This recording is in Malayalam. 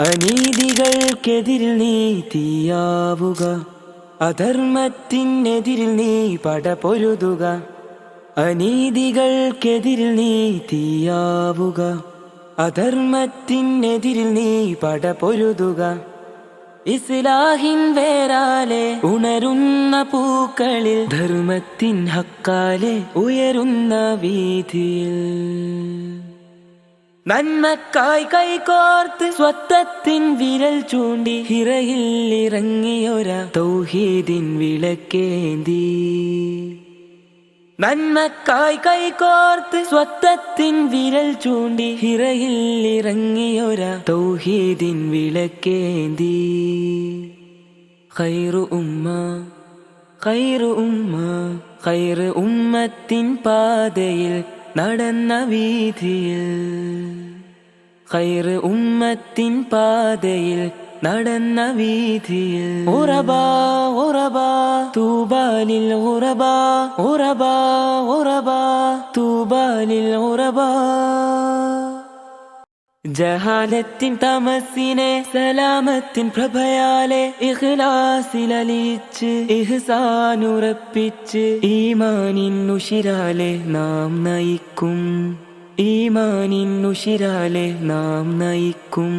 അനീതികൾക്കെതിരിൽ നീതിയാവുക, അധർമ്മത്തിനെതിരിൽ നീ പടപൊരുതുക. അനീതികൾക്കെതിരിൽ നീതിയാവുക, അധർമ്മത്തിനെതിരിൽ നീ പടപൊരുതുക. ഇസ്ലാഹിൻ വേരാലെ ഉണരുന്ന പൂക്കളിൽ, ധർമ്മത്തിൻ ഹക്കാലെ ഉയരുന്ന വീതിയിൽ. നന്മക്കായി കൈകോർത്ത് സ്വത്വത്തിൻ വിരൽ ചൂണ്ടി, ഹിറയിൽ ഇറങ്ങിയൊര തൗഹീദിൻ വിളക്കേന്തി. നന്മക്കായി കൈകോർത്ത് സ്വത്വത്തിൻ വിരൽ ചൂണ്ടി, ഹിറയിൽ ഇറങ്ങിയൊര തൗഹീദിൻ വിളക്കേന്തി. ഖൈറു ഉമ്മ ഖൈറു ഉമ്മ ഖൈറ് ഉമ്മത്തിൻ പാതയിൽ നടന്ന വീതിയിൽ. ഖൈറ് ഉമ്മത്തിൻ പാതയിൽ നടന്ന വീതിയിൽ. ഉറബാ ഉറബാ തൂബാലിൽ ഉറബാ, ഉറബാ ഉറബാ തൂബാലിൽ ഉറബാ. ജഹാലത്തിൻ തമസ്സിനെ സലാമത്തിൻ പ്രഭയാലെ ഇഖ്ലാസിലലിച്ച്, ഇഹ്സാനുറപ്പിച്ച് ഈമാനിൻ ഉശിരാലെ നാം നയിക്കും. ഈമാനിൻ ഉശിരാലെ നാം നയിക്കും.